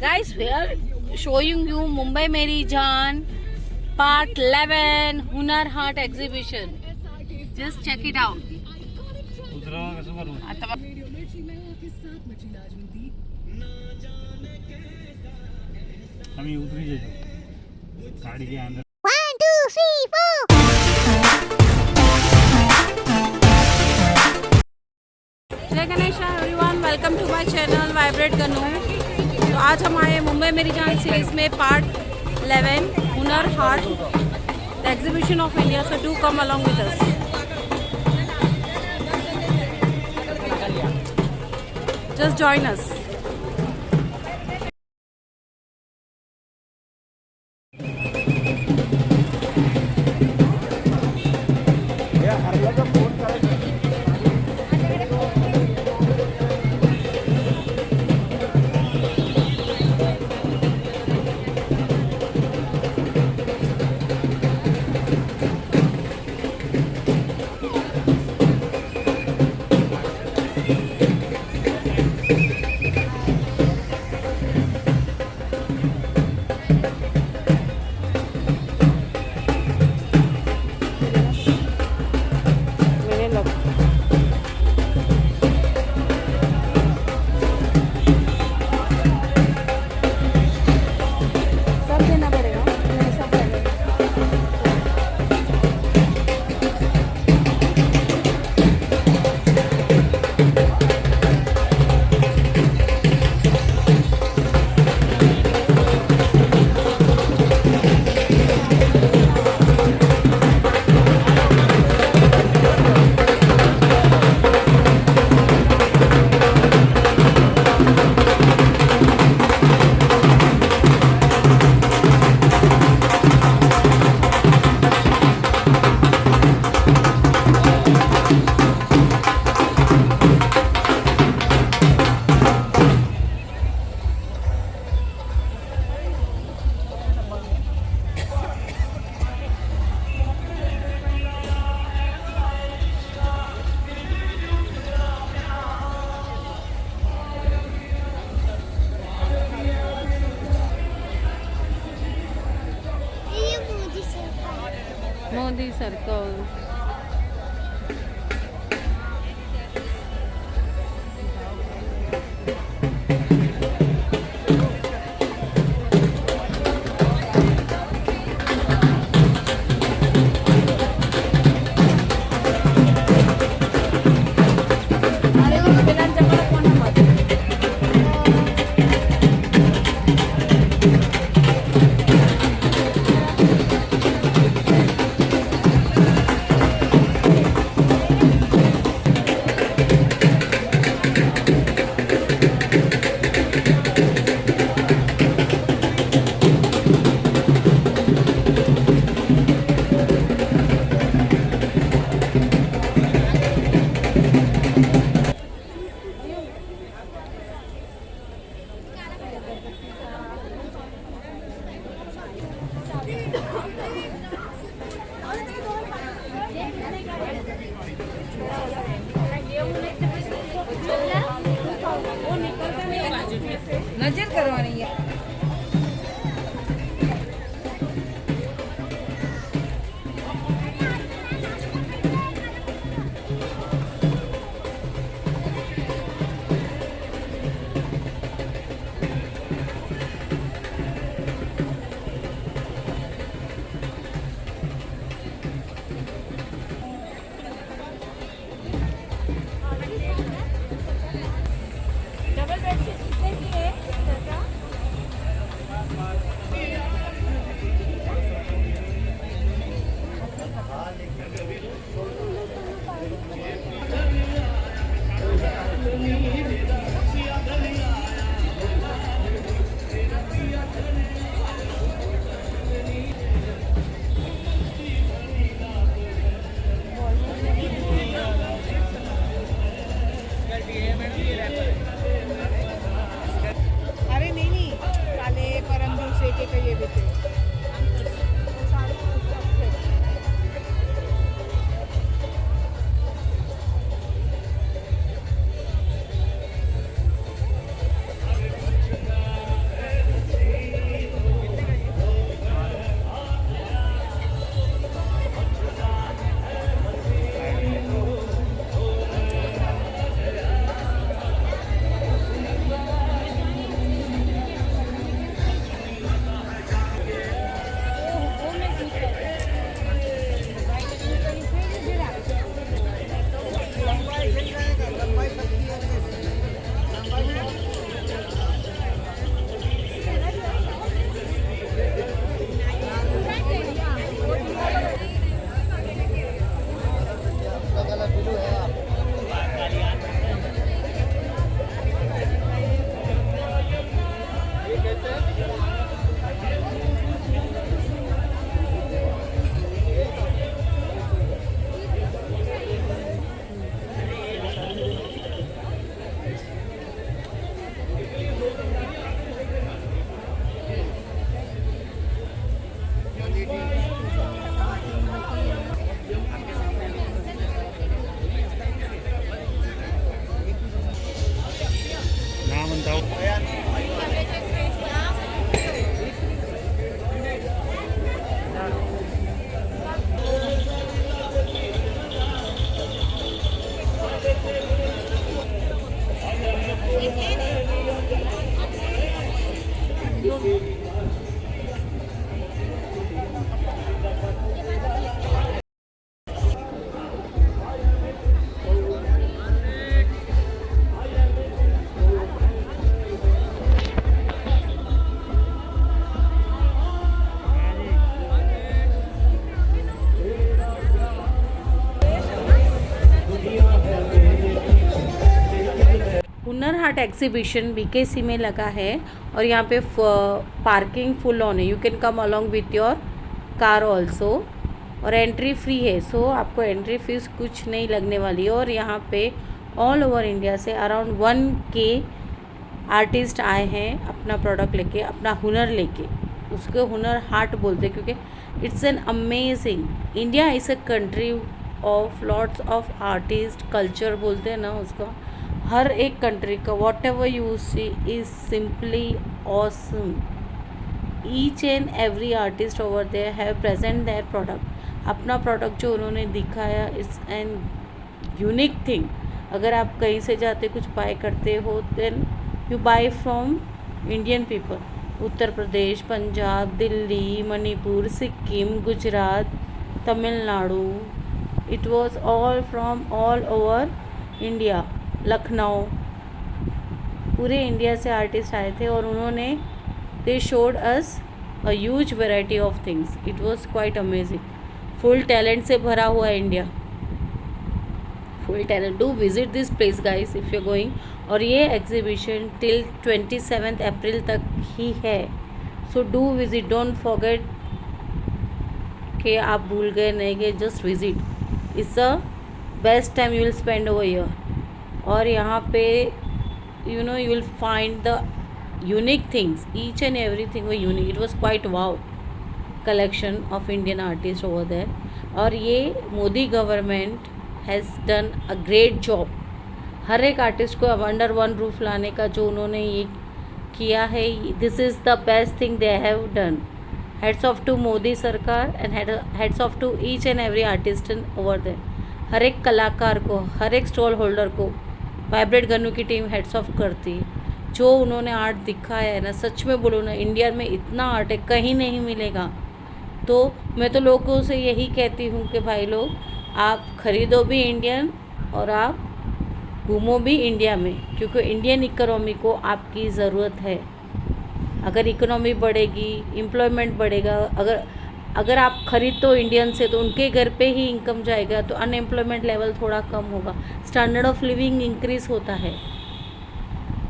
Guys, we are showing you Mumbai Meri Jaan Part 11 Hunar Haat exhibition. Just check it out. आता हमें उतरी जाओ गाड़ी के अंदर 1, 2, 3, 4. जय Ganesh everyone, welcome to my channel vibrate Gannu. तो आज हम आए मुंबई मेरी जान सीरीज में part 11 Hunar Haat the exhibition of India. So do come along with us. Just join us. Modi Circle. नजर करवानी है। डबल बेड से कितने की है चाचा? अरे नहीं काले परम दिवसे के काही ये देते हार्ट एग्जीबिशन BKC में लगा है और यहाँ पे पार्किंग फुल ऑन है. You can come along with your car also और एंट्री फ्री है. सो आपको एंट्री फीस कुछ नहीं लगने वाली है. और यहाँ पे ऑल ओवर इंडिया से अराउंड 1K आर्टिस्ट आए हैं अपना प्रोडक्ट लेके, अपना हुनर लेके. उसको हुनर हाट बोलते हैं क्योंकि it's an amazing. India is a country of lots of artist. Culture बोलते हैं ना उसका. हर एक कंट्री का whatever you see is simply awesome. Each and every artist over there have present their product. अपना प्रोडक्ट जो उन्होंने दिखाया इट्स एन यूनिक थिंग. अगर आप कहीं से जाते कुछ बाय करते हो then you buy from Indian people. Uttar Pradesh, Punjab, Delhi, Manipur, Sikkim, Gujarat, Tamil Nadu. It was all from all over India. Lucknow, पूरे इंडिया से आर्टिस्ट आए थे और उन्होंने they showed us a huge variety of things. It was quite amazing. Full talent से भरा हुआ है India. Full talent. Do visit this place guys if you going. और ये एग्जीबिशन टिल 27 अप्रैल तक ही है. So do visit. Don't forget कि आप भूल गए नहीं गए. Just visit. It's a best time you will spend over year. और यहाँ पे you know you will find the unique things. Each and every thing वो unique. It was quite wow collection of Indian artist over there. और ये Modi government has done a great job. हर एक artist को अब अंडर वन रूफ लाने का जो उन्होंने ये किया है, this is the best thing they have done. Hats off to Modi सरकार and hats off to each and every artist over there. हर एक कलाकार को, हर एक स्टॉल होल्डर को वाइब्रेट गन्नू की टीम हेड्स ऑफ करती है. जो उन्होंने आर्ट दिखाया है ना, सच में बोलो ना, इंडिया में इतना आर्ट है कहीं नहीं मिलेगा. तो मैं तो लोगों से यही कहती हूँ कि भाई लोग आप ख़रीदो भी इंडियन और आप घूमो भी इंडिया में. क्योंकि इंडियन इकोनॉमी को आपकी ज़रूरत है. अगर इकोनॉमी बढ़ेगी, एम्प्लॉयमेंट बढ़ेगा. अगर आप खरीदो इंडियन से तो उनके घर पे ही इनकम जाएगा, तो अनएम्प्लॉयमेंट लेवल थोड़ा कम होगा, स्टैंडर्ड ऑफ लिविंग इंक्रीज़ होता है.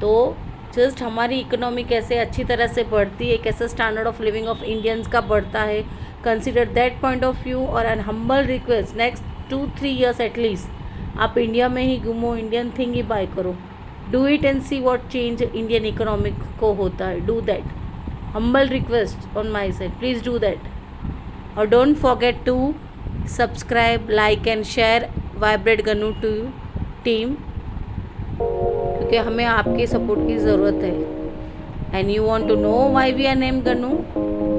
तो जस्ट हमारी इकोनॉमी कैसे अच्छी तरह से बढ़ती है, कैसे standard of living of Indians का बढ़ता है, consider that point of view. और an humble request, next 2-3 years at least आप इंडिया में ही घूमो, इंडियन थिंग ही बाय करो. Do it and see what change Indian economic को होता है. Do that. Humble request on my side, please do that. और don't forget to subscribe, like and share vibrate Gannu to team. क्योंकि हमें आपके support की ज़रूरत है. And you want to know why we are name Gannu,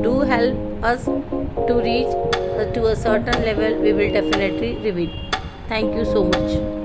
do help us to reach to a certain level. We will definitely reveal. Thank you so much.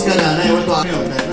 का गाना है वो तो आपने होता है